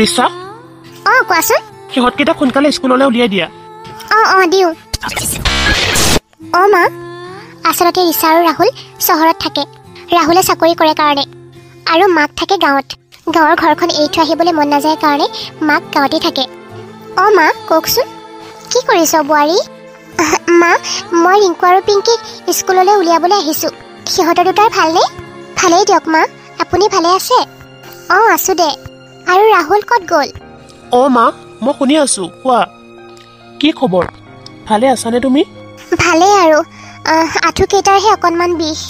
ৰিছা কোৱাচোন সিহঁতকেইটা সোনকালে স্কুললৈ উলিয়াই দিয়া দিওঁ মা আচলতে ৰিছা আৰু ৰাহুল চহৰত থাকে ৰাহুলে চাকৰি কৰে কাৰণে আৰু মাক থাকে গাঁৱত গাঁৱৰ ঘৰখন এৰি থৈ আহিবলৈ মন নাযায় কাৰণে মাক গাঁৱতে থাকে মা কওকচোন কি কৰিছ বোৱাৰী মা মই ৰিংকু আৰু পিংকিক স্কুললৈ উলিয়াবলৈ আহিছোঁ সিহঁতৰ দুটাৰ ভালনে ভালেই দিয়ক মা আপুনি ভালে আছে আছোঁ দে আৰু ৰাহুল ক'ত গ'ল মা মই শুনি আছো কোৱা কি খবৰ ভালে আছানে তুমি ভালেই আৰু আঁঠুকেইটাৰহে অকণমান বিষ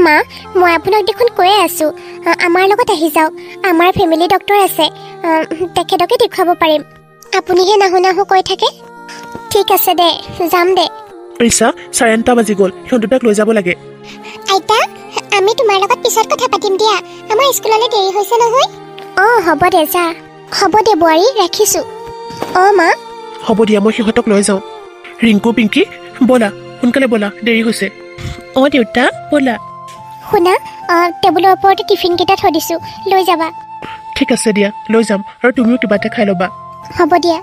মা মই আপোনাক দেখোন কৈয়ে আছোঁ আমাৰ লগত আহি যাওক আমাৰ ফেমিলি ডক্টৰ আছে তেখেতকে দেখুৱাব পাৰিম আপুনিহে নাহো নাহো কৈ থাকে ঠিক আছে দে যাম দে ৰিছা 9:30 বাজি গ'ল সিহঁত দুটাক লৈ যাব লাগে আইতা আমি তোমাৰ লগত পিছত কথা পাতিম দিয়া আমাৰ স্কুললৈ দেৰি হৈছে নহয় হ'ব দে যা হ'ব দে বোৱাৰী ৰাখিছোঁ মা হ'ব দিয়া মই সিহঁতক লৈ যাওঁ ৰিংকু পিংকি ব'লা সোনকালে ব'লা দেৰি হৈছে দেউতা ব'লা শুনা টেবুলৰ ওপৰতে টিফিনকেইটা থৈ দিছোঁ লৈ যাবা ঠিক আছে দিয়া লৈ যাম আৰু তুমিও কিবা এটা খাই ল'বা হ'ব দিয়া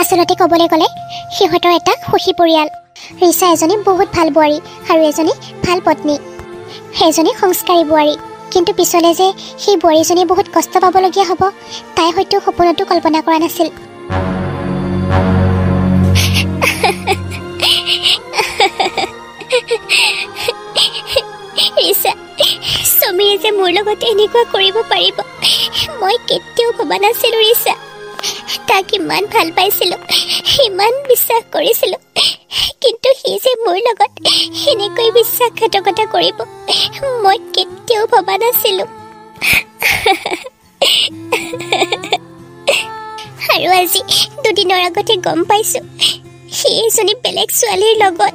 আচলতে ক'বলৈ গ'লে সিহঁতৰ এটা সুখী পৰিয়াল ৰিছা এজনী বহুত ভাল বোৱাৰী আৰু এজনী ভাল পত্নী সেইজনী সংস্কাৰী বোৱাৰী কিন্তু পিছলৈ যে সেই বোৱাৰীজনী বহুত কষ্ট পাবলগীয়া হ'ব তাই হয়তো সপোনতো কল্পনা কৰা নাছিল ৰিছা সমীৰে যে মোৰ লগত এনেকুৱা কৰিব পাৰিব মই কেতিয়াও ভবা নাছিলোঁ ৰিছা তাক ইমান ভাল পাইছিলোঁ ইমান বিশ্বাস কৰিছিলোঁ কিন্তু সি যে মোৰ লগত এনেকৈ বিশ্বাসঘাতকতা কৰিব মই কেতিয়াও ভবা নাছিলোঁ আৰু আজি দুদিনৰ আগতে গম পাইছোঁ সি এজনী বেলেগ ছোৱালীৰ লগত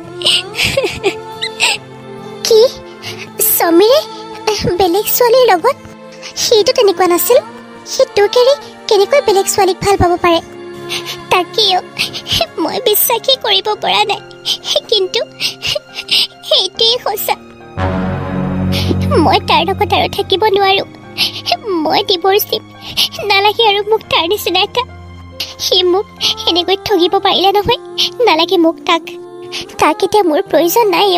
কি সমীৰে বেলেগ ছোৱালীৰ লগত সিটো তেনেকুৱা নাছিল সি তোক এৰি কেনেকৈ বেলেগ ছোৱালীক ভাল পাব পাৰে তাকেও মই বিশ্বাসেই কৰিব পৰা নাই কিন্তু সেইটোৱেই সঁচা মই তাৰ লগত আৰু থাকিব নোৱাৰো মই ডিভোৰ্চ দিম নালাগে আৰু মোক তাৰ নিচিনা এটা সি মোক এনেকৈ ঠগিব পাৰিলে নহয় নালাগে মোক তাক এতিয়া মোৰ প্ৰয়োজন নাই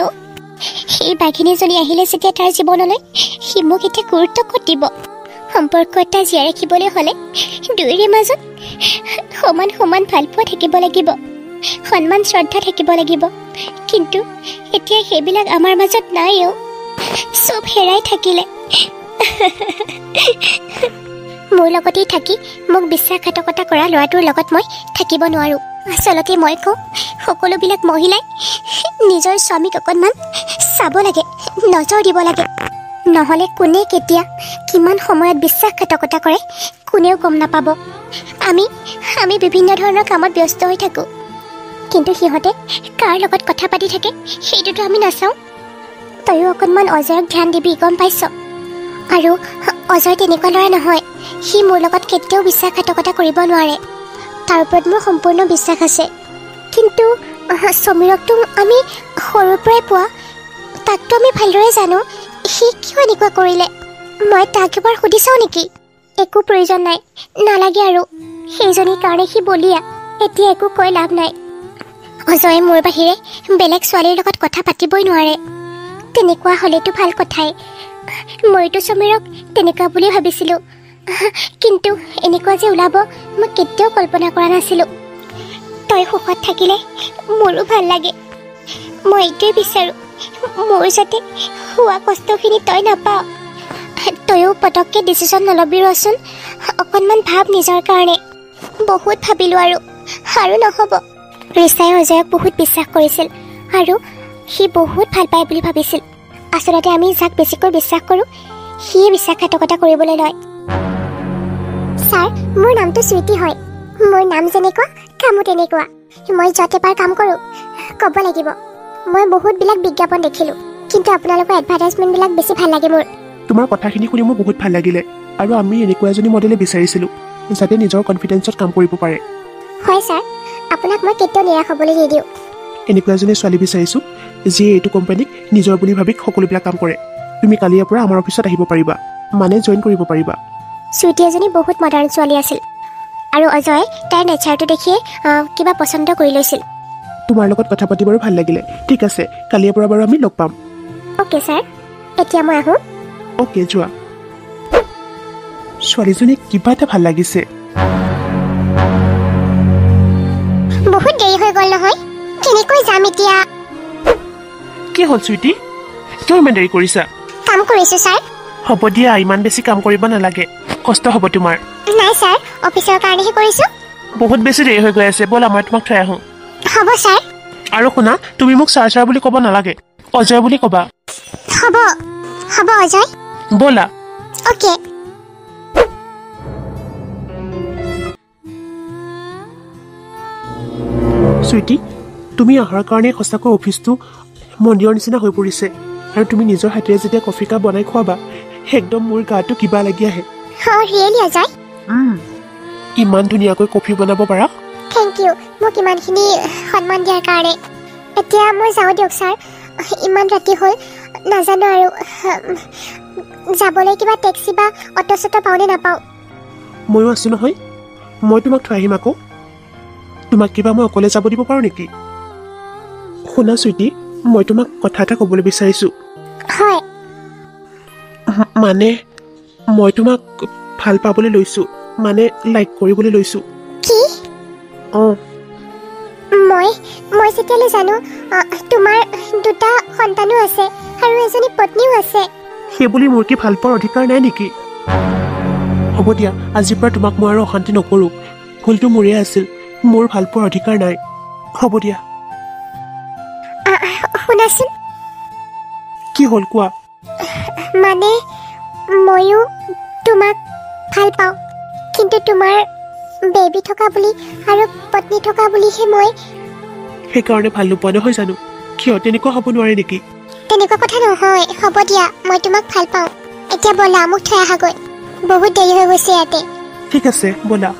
সেই বাঘিনীজনী আহিলে যেতিয়া তাৰ জীৱনলৈ সি মোক এতিয়া গুৰুত্ব ক'ত দিব সম্পৰ্ক এটা জীয়াই ৰাখিবলৈ হ'লে দুয়োৰে মাজত সমান সমান ভালপোৱা থাকিব লাগিব সন্মান শ্ৰদ্ধা থাকিব লাগিব কিন্তু এতিয়া সেইবিলাক আমাৰ মাজত নাই চব হেৰাই থাকিলে মোৰ লগতেই থাকি মোক বিশ্বাসঘাতকতা কৰা ল'ৰাটোৰ লগত মই থাকিব নোৱাৰোঁ আচলতে মই কওঁ সকলোবিলাক মহিলাই নিজৰ স্বামীক অকণমান চাব লাগে নজৰ দিব লাগে নহ'লে কোনে কেতিয়া কিমান সময়ত বিশ্বাসঘাতকতা কৰে কোনেও গম নাপাব আমি বিভিন্ন ধৰণৰ কামত ব্যস্ত হৈ থাকোঁ কিন্তু সিহঁতে কাৰ লগত কথা পাতি থাকে সেইটোতো আমি নাচাওঁ তয়ো অকণমান অজয়ক ধ্যান দিবি গম পাইছ আৰু অজয় তেনেকুৱা ল'ৰা নহয় সি মোৰ লগত কেতিয়াও বিশ্বাসঘাতকতা কৰিব নোৱাৰে তাৰ ওপৰত মোৰ সম্পূৰ্ণ বিশ্বাস আছে কিন্তু সমীৰকতো আমি সৰুৰ পৰাই পোৱা তাকতো আমি ভালদৰে জানো সি কিয় এনেকুৱা কৰিলে মই তাক এবাৰ সুধি চাওঁ নেকি একো প্ৰয়োজন নাই নালাগে আৰু সেইজনীৰ কাৰণে সি বলিয়া এতিয়া একো কৈ লাভ নাই অজয়ে মোৰ বাহিৰে বেলেগ ছোৱালীৰ লগত কথা পাতিবই নোৱাৰে তেনেকুৱা হ'লেতো ভাল কথাই মইতো সমীৰক তেনেকুৱা বুলি ভাবিছিলোঁ কিন্তু এনেকুৱা যে ওলাব মই কেতিয়াও কল্পনা কৰা নাছিলোঁ তই সুখত থাকিলে মোৰো ভাল লাগে মই এইটোৱে বিচাৰোঁ মোৰ যাতে হোৱা কষ্টখিনি তই নাপাৱ তয়ো পটককৈ ডিচিশ্যন নলবি ৰচোন অকণমান ভাব নিজৰ কাৰণে বহুত ভাবিলোঁ আৰু নহ'ব ৰিচাই অজয়ক বহুত বিশ্বাস কৰিছিল আৰু সি বহুত ভাল পায় বুলি ভাবিছিল আচলতে আমি যাক বেছিকৈ বিশ্বাস কৰোঁ সিয়ে বিশ্বাসঘাতকতা কৰিবলৈ লয় ছাৰ মোৰ নামটো স্মৃতি হয় মোৰ নাম যেনেকুৱা কামো তেনেকুৱা মই য'ত এবাৰ কাম কৰোঁ ক'ব লাগিব মই বহুতবিলাক বিজ্ঞাপন দেখিলোঁ কিন্তু আপোনালোকৰ এডভাৰটাইজমেণ্টবিলাক বেছি ভাল লাগে মোৰ তোমাৰ কথাখিনি শুনি মোৰ বহুত ভাল লাগিলে আৰু আমি এনেকুৱা এজনী মডেলে বিচাৰিছিলোঁ যাতে নিজৰ কনফিডেন্সত কাম কৰিব পাৰে হয় ছাৰ আপোনাক মই কেতিয়াও নিৰাশ হ'বলৈ নিদিওঁ এনেকুৱা এজনী ছোৱালী বিচাৰিছোঁ যিয়ে এইটো কোম্পানীক নিজৰ বুলি ভাবি সকলোবিলাক কাম কৰে তুমি কালিৰ পৰা আমাৰ অফিচত আহিব পাৰিবা মানে জইন কৰিব পাৰিবা চুইটি এজনী বহুত মডাৰ্ণ ছোৱালী আছিল আৰু অজয় তাইৰ নেচাৰটো দেখিয়ে কিবা পচন্দ কৰি লৈছিল। তোমাৰ লগত কথা পাতি বাৰু ভাল লাগিলে। ঠিক আছে, কালিৰ পৰা বাৰু আমি লগ পাম। অ'কে ছাৰ, এতিয়া মই আহোঁ। অ'কে, যোৱা। ছোৱালীজনীক কিবা এটা ভাল লাগিছে। বহুত দেৰি হৈ গ'ল নহয়, কেনেকৈ যাম এতিয়া? কি হ'ল চুইটি, কিয় ইমান দেৰি কৰিছা? কাম কৰিছোঁ ছাৰ। হ'ব দিয়া, ইমান বেছি কাম কৰিব নালাগে, কষ্ট হ'ব তোমাৰ। নাই ছাৰ, অফিচৰ কাৰণেহে কৰিছোঁ। বহুত বেছি দেৰি হৈ গৈ আছে, ব'লা মই তোমাক থৈ আহোঁ। হ'ব ছাৰ। আৰু শুনা, তুমি মোক ছাৰ বুলি ক'ব নালাগে, অজয় বুলি ক'বা। হ'ব হ'ব অজয়। ব'লা। অ'কে। চুইটি, তুমি অহাৰ কাৰণে সঁচাকৈ অফিচটো মন্দিৰৰ নিচিনা হৈ পৰিছে। আৰু তুমি নিজৰ হাতেৰে যেতিয়া কফি কাপ বনাই খুৱাবা, একদম মোৰ গাটো কিবা লাগি আহে। ৰিয়েলি অজয়? ইমান ধুনীয়াকৈ কফি বনাব পাৰা। থেংক ইউ মোক ইমানখিনি সন্মান দিয়াৰ কাৰণে। এতিয়া মই যাওঁ দিয়ক ছাৰ, ইমান ৰাতি হ'ল, নাজানো আৰু যাবলৈ কিবা টেক্সি বা অটো চটো পাওঁ নে নাপাওঁ। ময়ো আছোঁ নহয়, মই তোমাক থৈ আহিম আকৌ। তোমাক কিবা মই অকলে যাব দিব পাৰোঁ নেকি? শুনা চুইটি, মই তোমাক কথা এটা ক'বলৈ বিচাৰিছোঁ। হয়। মানে মই তোমাক ভাল পাবলৈ লৈছোঁ, মানে লাইক কৰিবলৈ লৈছোঁ। কি? অঁ। মই যেতিয়ালৈ জানো তোমাৰ দুটা সন্তানো আছে আৰু এজনী পত্নীও আছে। সেইবুলি মোৰ কি ভাল পোৱাৰ অধিকাৰ নাই নেকি? হ'ব দিয়া, আজিৰ পৰা তোমাক মই আৰু অশান্তি নকৰোঁ। ভুলটো মোৰে আছিল, মোৰ ভাল পোৱাৰ অধিকাৰ নাই। হ'ব দিয়া। শুনাচোন। কি হ'ল কোৱা? মানে ময়ো তোমাক ভাল পাওঁ, কিন্তু তোমাৰ বেবী থকা বুলি আৰু পত্নী থকা বুলিহে মই। সেইকাৰণে ভাল নোপোৱা নহয় জানো? কিয় তেনেকুৱা হ'ব নোৱাৰে নেকি? তেনেকুৱা কথা নহয়, হ'ব দিয়া, মই তোমাক ভাল পাওঁ। এতিয়া ব'লা, মোক থৈ আহাগৈ, বহুত দেৰি হৈ গৈছে ইয়াতে। ঠিক আছে, ব'লা।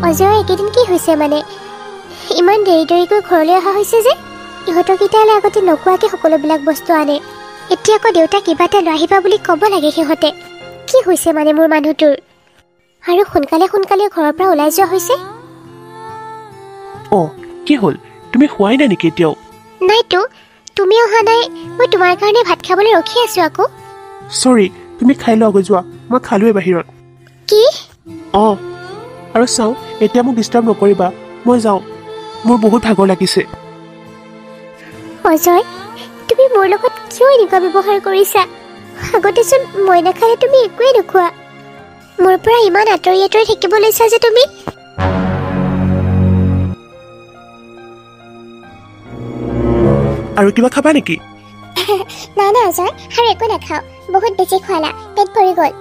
অজয় এইকেইদিন কি হৈছে মানে? ইমান দেৰি দেৰিকৈ ঘৰলৈ অহা হৈছে যে? ইহঁতকেইটালৈ আগতে নোকোৱাকৈ সকলোবিলাক বস্তু আনে, এতিয়া আকৌ দেউতাক কিবা এটা লৈ আহিবা বুলি ক'ব লাগে সিহঁতে। কি হৈছে মানে মোৰ মানুহটোৰ? আৰু সোনকালে সোনকালে ঘৰৰ পৰা ওলাই যোৱা হৈছে। অঁ, কি হ'ল? তুমি খোৱাই নাই নেকি এতিয়াও? নাইতো, তুমি অহা নাই, মই তোমাৰ কাৰণে ভাত খাবলৈ ৰখি আছোঁ আকৌ। চৰি, তুমি খাই লোৱাগৈ যোৱা, মই খালোৱে বাহিৰত। কি? অঁ, আৰু চাওঁ, এতিয়া মোক ডিষ্টাৰ্ব নকৰিবা, মই যাওঁ, মোৰ বহুত ভাগৰ লাগিছে। অজয়, তুমি মোৰ লগত কিয় এনেকুৱা ব্যৱহাৰ কৰিছা? আগতেচোন মই নাখালে তুমি একোৱেই নোখোৱা। মোৰ পৰা ইমান আঁতৰি আঁতৰি থাকিব লৈছা যে তুমি। আৰু কিবা খাবা নেকি? নাই নাই অজয়, আৰু একো নাখাওঁ, বহুত বেছি খোৱালা, পেট ভৰি গ'ল।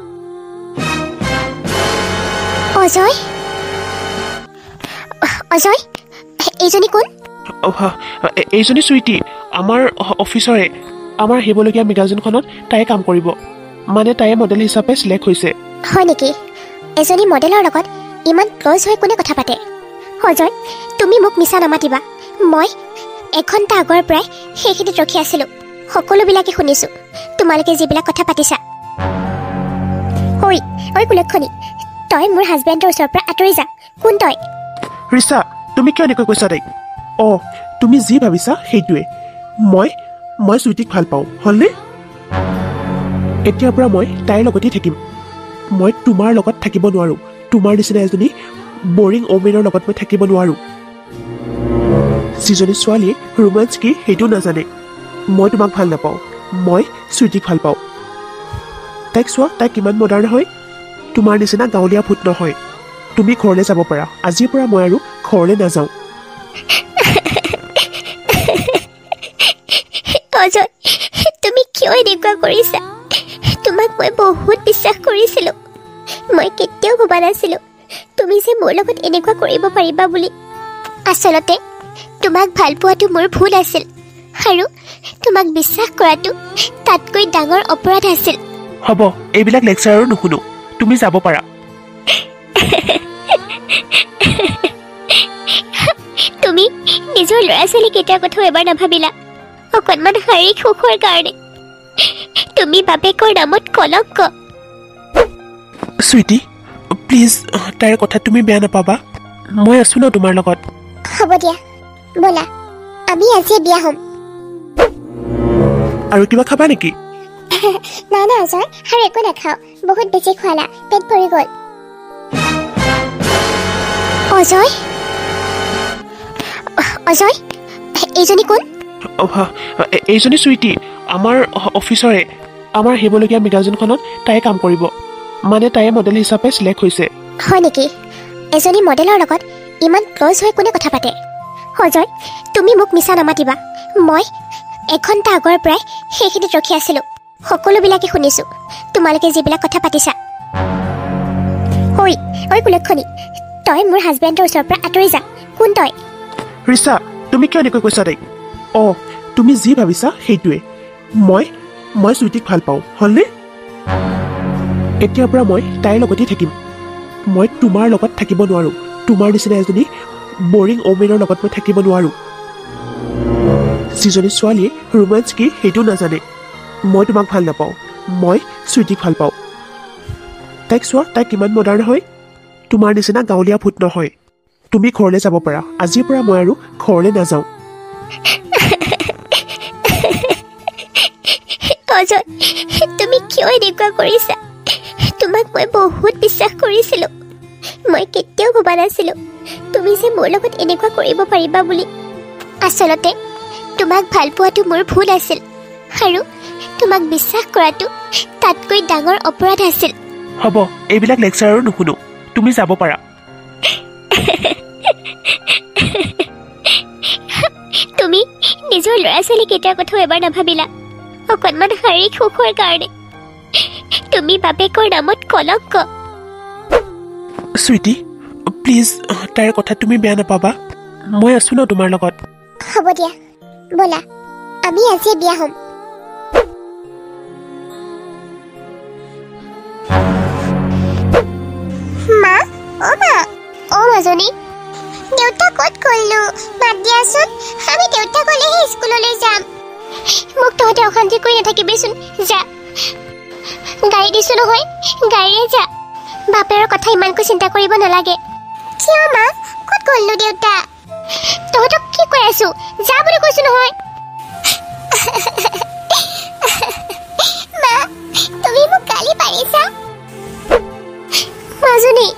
অজয়, অজয়, এইজনী কোন? এইজনী চুইটি, আমাৰ অফিচৰে, আমাৰ আহিবলগীয়া মেগাজিনখনত তাই কাম কৰিব। মানে তাই মডেল হিচাপে চিলেক্ট হৈছে। হয় নেকি? এজনী মডেলৰ লগত ইমান ক্লজ হৈ কোনে কথা পাতে? অজয়, তুমি মোক মিছা নামাতিবা। মই এঘণ্টা আগৰ পৰাই সেইখিনিত ৰখি আছিলোঁ, সকলোবিলাকে শুনিছোঁ তোমালোকে যিবিলাক কথা পাতিছা। ঐ কুলক্ষণী, তই মোৰ হাজবেণ্ডৰ ওচৰৰ পৰা আঁতৰি যা। কোন তই? ৰিচা, তুমি কিয় এনেকৈ কৈছা তাইক? অঁ, তুমি যি ভাবিছা সেইটোৱে। মই চুইটিক ভাল পাওঁ, হ'লনে? এতিয়াৰ পৰা মই তাইৰ লগতেই থাকিম। মই তোমাৰ লগত থাকিব নোৱাৰোঁ। তোমাৰ নিচিনা এজনী বৰিং অমেনৰ লগত মই থাকিব নোৱাৰোঁ, যিজনী ছোৱালীয়ে ৰোমাঞ্চ কি সেইটো নাজানে। মই তোমাক ভাল নাপাওঁ, মই চুইটিক ভাল পাওঁ। তাইক চোৱা, তাই কিমান মডাৰ্ণ হয়, তোমাৰ নিচিনা গাঁৱলীয়া ভূত নহয়। তুমি ঘৰলৈ যাব পাৰা, আজিৰ পৰা মই আৰু ঘৰলৈ নাযাওঁ। অজয়, তুমি কিয় এনেকুৱা কৰিছা? তোমাক মই বহুত বিশ্বাস কৰিছিলোঁ। মই কেতিয়াও ভবা নাছিলোঁ তুমি যে মোৰ লগত এনেকুৱা কৰিব পাৰিবা বুলি। আচলতে তোমাক ভাল পোৱাটো মোৰ ভুল আছিল, আৰু তোমাক বিশ্বাস কৰাটো তাতকৈ ডাঙৰ অপৰাধ আছিল। হ'ব, এইবিলাক লেকচাৰ আৰু নুশুনো, তুমি যাব পাৰা। তুমি নিজৰ ল'ৰা ছোৱালীকেইটাৰ কথাও এবাৰ নাভাবিলা, অকণমান শাৰীৰিক সুখৰ কাৰণে। তুমি বাপেকৰ নামত কলংক। চুইটি প্লিজ তাইৰ কথা তুমি বেয়া নাপাবা মই আছো ন তোমাৰ লগত হ'ব দিয়া ব'লা আমি আজি বিয়া হ'ম। আৰু কিবা খাবা নেকি না না অজয় আৰু একো নাখাওঁ বহুত বেছি খোৱালা পেট ভৰি গ'ল। অজয় অজয় এইজনী কোন? এইজনী চুইটি আমাৰ অফিচৰে আমাৰ আহিবলগীয়া মেগাজিনখনত তাই কাম কৰিব মানে তাই মডেল হিচাপে চিলেক্ট হৈছে। হয় নেকি? এজনী মডেলৰ লগত ইমান ক্লজ হৈ কোনে কথা পাতে? অজয় তুমি মোক মিছা নামাতিবা। মই এঘণ্টা আগৰ পৰাই সেইখিনিত ৰখি আছিলোঁ। সকলোবিলাকে শুনিছোঁ তোমালোকে যিবিলাক কথা পাতিছা। ঐ কুলক্ষণী তই মোৰ হাজবেণ্ডৰ ওচৰৰ পৰা আঁতৰি যা। কোন তই? ৰিচা তুমি কিয় এনেকৈ কৈছা তাইক? অঁ তুমি যি ভাবিছা সেইটোৱে। মই চুইটিক ভাল পাওঁ হ'লনে? এতিয়াৰ পৰা মই তাইৰ লগতেই থাকিম। মই তোমাৰ লগত থাকিব নোৱাৰোঁ। তোমাৰ নিচিনা এজনী বৰিং ওমেনৰ লগত মই থাকিব নোৱাৰোঁ যিজনী ছোৱালীয়ে ৰোমাঞ্চ কি সেইটো নাজানে। মই তোমাক ভাল নাপাওঁ মই চুইটিক ভাল পাওঁ। তাইক চোৱা তাই কিমান মডাৰ্ণ হয়। তোমাৰ নিচিনা গাঁৱলীয়া ভূত নহয়। তুমি ঘৰলৈ যাব পাৰা। আজিৰ পৰা মই আৰু ঘৰলৈ নাযাওঁ। অজয় তুমি কিয় এনেকুৱা কৰিছা? তোমাক মই বহুত বিশ্বাস কৰিছিলোঁ। মই কেতিয়াও ভবা নাছিলোঁ তুমি যে মোৰ লগত এনেকুৱা কৰিব পাৰিবা বুলি। আচলতে তোমাক ভাল পোৱাটো মোৰ ভুল আছিল আৰু তোমাক বিশ্বাস কৰাটো তাতকৈ ডাঙৰ অপৰাধ আছিল। হ'ব এইবিলাক লেকচাৰ আৰু নুশুনো। তুমি যাব পাৰা। তুমি নিজৰ ল'ৰা ছোৱালীকেইটাৰ কথাও এবাৰ নাভাবিলা অকণমান শাৰীৰিক সুখৰ কাৰণে। তুমি বাপেকৰ নামত কলংক। চুইটি প্লিজ তাইৰ কথা তুমি বেয়া নাপাবা মই আছো ন তোমাৰ লগত। হ'ব দিয়া ব'লা আমি আজি বিয়া হ'ম। মা অ মাজনী দেউতা ক'ত গ'লনো? মাত দিয়াচোন। আমি দেউতা গ'লেহে স্কুললৈ যাম। মোক তহঁতে অশান্তি কৰি নাথাকিবিচোন যা। গাড়ী দিছো নহয় গাড়ীৰে যা। বাপেৰৰ কথা ইমানকৈ চিন্তা কৰিব নালাগে। কিয় মা ক'ত গ'লনো দেউতা? তহঁতক কি কৈ আছো যা বুলি কৈছো নহয়। মা তুমি মোক গালি পাৰিছা? মাজনী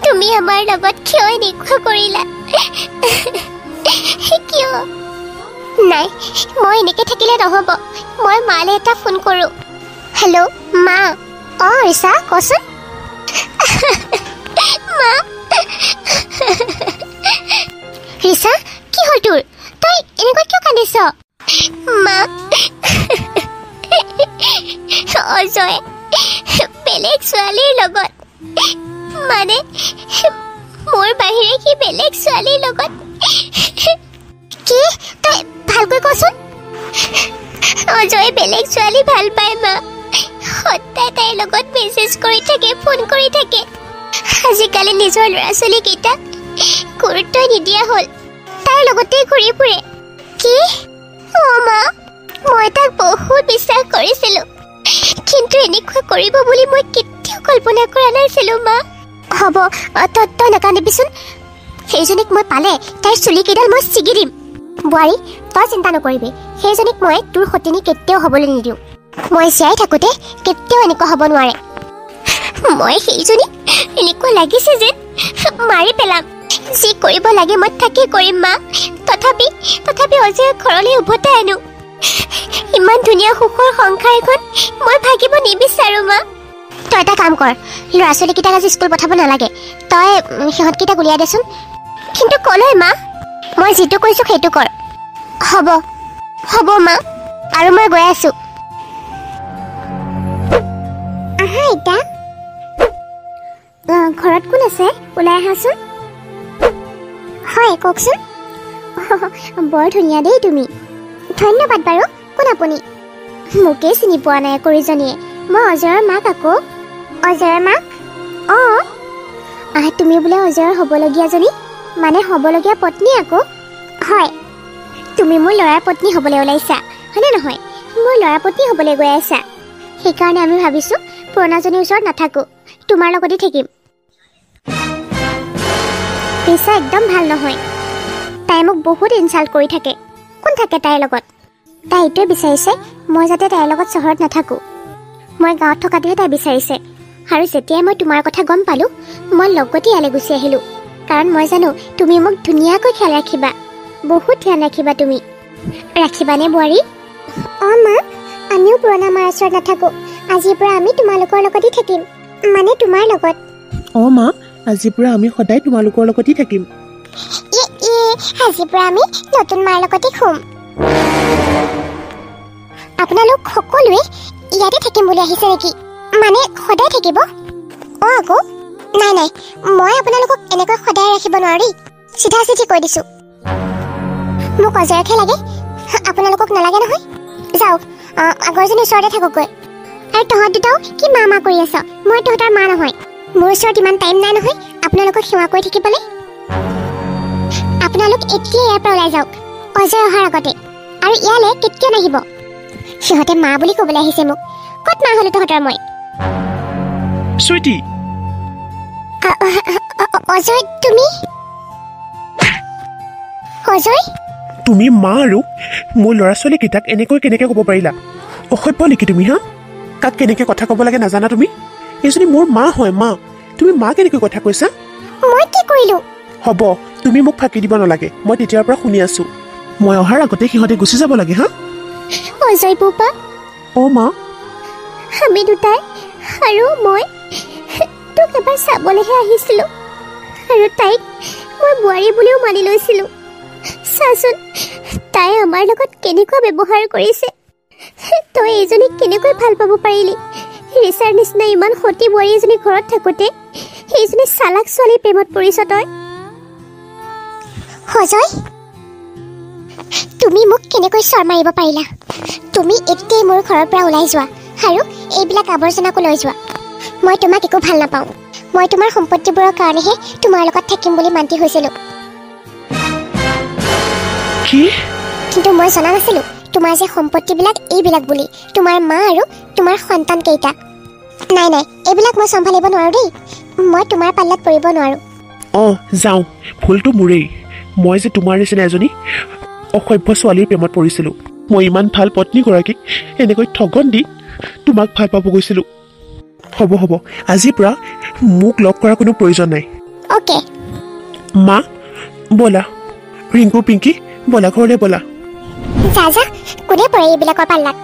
তুমি আমাৰ লগত কিয় এনেকুৱা কৰিলা? কিয়? নাই মই এনেকৈ থাকিলে নহ'ব। মই মালৈ এটা ফোন কৰোঁ। হেল্ল' মা। অঁ ৰিচা কচোন। মা ৰিচা কি হ'ল তোৰ? তই এনেকুৱা কিয় কান্দিছ? মা অজয় বেলেগ ছোৱালীৰ লগত মানে মোৰ বাহিৰে সি বেলেগ ছোৱালীৰ লগত। কি তই ভালকৈ কচোন। অজয় বেলেগ ছোৱালী ভাল পায় মা। সদায় তাইৰ লগত মেছেজ কৰি থাকে ফোন কৰি থাকে। আজিকালি নিজৰ ল'ৰা ছোৱালীকেইটাক গুৰুত্ব নিদিয়া হ'ল। তাইৰ লগতেই ঘূৰি ফুৰে। কি? অ' মা মই তাক বহুত বিশ্বাস কৰিছিলোঁ কিন্তু এনেকুৱা কৰিব বুলি মই কেতিয়াও কল্পনা কৰা নাছিলোঁ মা। হ'ব তই নাকান্দিবিচোন। সেইজনীক মই পালে তাইৰ চুলিকেইডাল মই ছিগি দিম। বোৱাৰী তই চিন্তা নকৰিবি। সেইজনীক মই তোৰ সতিনী কেতিয়াও হ'বলৈ নিদিওঁ। মই জীয়াই থাকোঁতে কেতিয়াও এনেকুৱা হ'ব নোৱাৰে। মই সেইজনীক এনেকুৱা লাগিছে যেন মাৰি পেলাম। যি কৰিব লাগে মই তাকেই কৰিম মা। তথাপি অজয়ক ঘৰলৈ উভতাই আনো। ইমান ধুনীয়া সুখৰ সংসাৰ এখন মই ভাগিব নিবিচাৰোঁ মা। তই এটা কাম কৰ ল'ৰা ছোৱালীকেইটাক আজি স্কুল পঠাব নালাগে। তই সিহঁতকেইটাক উলিয়াই দেচোন। কিন্তু ক'লৈ মা? মই যিটো কৈছোঁ সেইটো কৰ। হ'ব মা আৰু মই গৈ আছোঁ। আহা আইতা। ঘৰত কোন আছে? ওলাই আহাচোন। হয় কওকচোন। বৰ ধুনীয়া দেই তুমি। ধন্যবাদ বাৰু। কোন আপুনি? মোকেই চিনি পোৱা নাই কৰিজনীয়ে। মই অজয়ৰ মাক আকৌ। অজয়ৰ মাক? অঁ তুমি বোলে অজয়ৰ হ'বলগীয়াজনী মানে হ'বলগীয়া পত্নী আকৌ। হয় তুমি মোৰ ল'ৰাৰ পত্নী হ'বলৈ ওলাইছা হয়নে নহয় মোৰ ল'ৰাৰ পত্নী হ'বলৈ গৈ আছা সেইকাৰণে আমি ভাবিছোঁ পুৰণাজনীৰ ওচৰত নাথাকোঁ তোমাৰ লগতেই থাকিম ৰিচা একদম ভাল নহয় তাই মোক বহুত ইনচাল্ট কৰি থাকে কোন থাকে তাইৰ লগত তাই এইটোৱে বিচাৰিছে মই যাতে তাইৰ লগত চহৰত নাথাকোঁ মই গাঁৱত থকাটোহে তাই বিচাৰিছে আৰু যেতিয়াই মই তোমাৰ কথা গম পালোঁ মই লগতে ইয়ালৈ গুচি আহিলোঁ কাৰণ মই জানো তুমি মোক ধুনীয়াকৈ খেয়াল ৰাখিবা বহুত ধ্যান ৰাখিবা তুমি ৰাখিবানে বোৱাৰী অঁ মা আমিও পুৰণা মাৰ ওচৰত নাথাকোঁ আজিৰ পৰা আমি তোমালোকৰ লগতেই থাকিম মানে তোমাৰ লগত অঁ মা আজিৰ পৰা আমি সদায় তোমালোকৰ লগতেই থাকিম আজিৰ পৰা আমি নতুন মাৰ লগতে শুম আপোনালোক সকলোৱে ইয়াতে থাকিম বুলি আহিছে নেকি মানে সদায় থাকিব অঁ আকৌ নাই নাই মই আপোনালোকক এনেকৈ সদায় ৰাখিব নোৱাৰো দেই চিধা চিধি কৈ দিছোঁ মোক অজয়কহে লাগে আপোনালোকক নালাগে নহয় যাওক আগৰজনী ওচৰতে থাকোঁগৈ আৰু তহঁত দুটাও কি মা মা কৰি আছ মই তহঁতৰ মা নহয় মোৰ ওচৰত ইমান টাইম নাই নহয় আপোনালোকক সেৱা কৰি থাকিবলৈ আপোনালোক এতিয়া ইয়াৰ পৰা ওলাই যাওক অজয় অহাৰ আগতে আৰু ইয়ালৈ কেতিয়াও নাহিব সিহঁতে মা বুলি ক'বলৈ আহিছে মোক ক'ত মা হ'লো তহঁতৰ মই চুইটি অজয় তুমি অজয় তুমি মা আৰু মোৰ ল'ৰা ছোৱালীকেইটাক এনেকৈ কেনেকৈ ক'ব পাৰিলা অসভ্য নেকি তুমি হা কাক কেনেকৈ কথা ক'ব লাগে নাজানা তুমি এইজনী মোৰ মা হয় মা তুমি মা কেনেকৈ কথা কৈছা মই কি কৰিলোঁ হ'ব তুমি মোক ফাঁকি দিব নালাগে মই তেতিয়াৰ পৰা শুনি আছোঁ মই অহাৰ আগতে সিহঁতে গুচি যাব লাগে হা অজয় বোপা অঁ মা আমি দুটাই আৰু মই তোক এবাৰ চাবলৈহে আহিছিলোঁ আৰু তাইক মই বোৱাৰী বুলিও মানি লৈছিলোঁ চাচোন তাই আমাৰ লগত কেনেকুৱা ব্যৱহাৰ কৰিছে তই এইজনীক কেনেকৈ ভাল পাব পাৰিলি ৰিচাৰ নিচিনা ইমান সতী বোৱাৰী এজনী ঘৰত থাকোঁতে সেইজনী চালাক ছোৱালীৰ প্ৰেমত পৰিছ তই অজয় তুমি মোক কেনেকৈ চৰ মাৰিব পাৰিলা তুমি এতিয়াই মোৰ ঘৰৰ পৰা ওলাই যোৱা আৰু এইবিলাক আৱৰ্জনাকো লৈ যোৱা মই তোমাক একো ভাল নাপাওঁ মই তোমাৰ সম্পত্তিবোৰৰ কাৰণেহে তোমাৰ লগত থাকিম বুলি মান্তি হৈছিলোঁ কিন্তু মই জনা নাছিলোঁ তোমাৰ যে সম্পত্তিবিলাক এইবিলাক বুলি তোমাৰ মা আৰু তোমাৰ সন্তান কেইটা নাই নাই এইবিলাক মই চম্ভালিব নোৱাৰোঁ দেই মই তোমাৰ পাল্লাত পৰিব নোৱাৰোঁ অঁ যাওঁ ভুলটো মোৰেই মই যে তোমাৰ নিচিনা এজনী অসভ্য ছোৱালীৰ প্ৰেমত পৰিছিলোঁ মই ইমান ভাল পত্নীগৰাকীক এনেকৈ ঠগন দি তোমাক ভাল পাব গৈছিলোঁ হ'ব হ'ব আজিৰ পৰা মোক লগ কৰাৰ কোনো প্ৰয়োজন নাই অ'কে মা ব'লা ৰিংকু পিংকি ব'লা ঘৰলৈ ব'লা যা যা কোনে পৰে এইবিলাকৰ পাল্লাত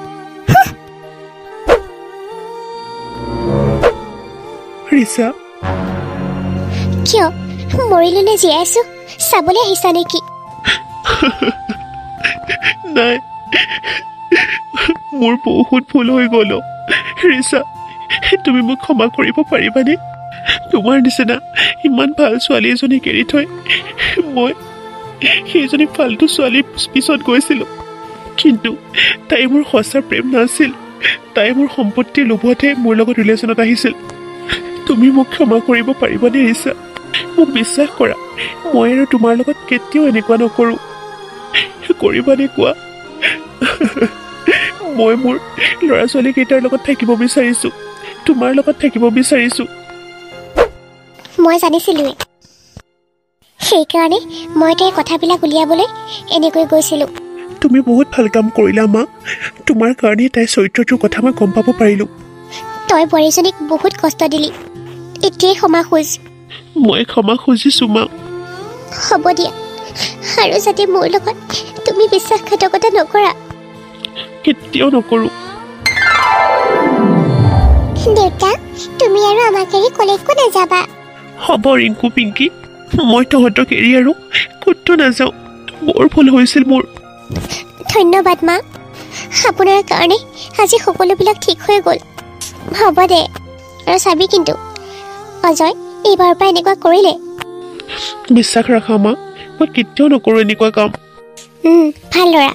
ৰিচা কিয় মৰিলো নে জীয়াই আছো চাবলৈ আহিছা নেকি নাই মোৰ বহুত ভুল হৈ গ'ল ৰিচা তুমি মোক ক্ষমা কৰিব পাৰিবানে তোমাৰ নিচিনা ইমান ভাল ছোৱালী এজনীক এৰি থৈ মই সেইজনী ফাল্টু ছোৱালীৰ পিছত গৈছিলোঁ কিন্তু তাই মোৰ সঁচা প্ৰেম নাছিল তাই মোৰ সম্পত্তিৰ লোভতহে মোৰ লগত ৰিলেশ্যনত আহিছিল তুমি মোক ক্ষমা কৰিব পাৰিবানে ৰিচা মোক বিশ্বাস কৰা মই আৰু তোমাৰ লগত কেতিয়াও এনেকুৱা নকৰোঁ কৰিবানে কোৱা মই মোৰ ল'ৰা ছোৱালীকেইটাৰ লগত থাকিব বিচাৰিছোঁ তোমাৰ লগত থাকিব বিচাৰিছোঁ মই জানিছিলোঁৱেই সেইকাৰণে মই তাইৰ কথাবিলাক উলিয়াবলৈ এনেকৈ গৈছিলোঁ তুমি বহুত ভাল কাম কৰিলা মা তোমাৰ কাৰণে তাইৰ চৰিত্ৰটোৰ কথা মই গম পাব পাৰিলোঁ তই বোৱাৰীজনীক বহুত কষ্ট দিলি এতিয়াই ক্ষমা খোজ মই ক্ষমা খুজিছোঁ মা হ'ব দিয়া আৰু যাতে মোৰ লগত তুমি বিশ্বাসঘাতকতা নকৰা কেতিয়াও নকৰোঁ দেউতা তুমি আৰু আমাক এৰি কলৈকো নাযাবা হ'ব ৰিংকু পিংকি মই তহঁতক এৰি আৰু ক'তো নাযাওঁ বৰ ভুল হৈছিল মোৰ ধন্যবাদ মা আপোনাৰ কাৰণে আজি সকলোবিলাক ঠিক হৈ গ'ল হ'ব দে আৰু চাবি কিন্তু অজয় এইবাৰৰ পৰা এনেকুৱা কৰিলে বিশ্বাস ৰাখা মা মই কেতিয়াও নকৰোঁ এনেকুৱা কাম ভাল ল'ৰা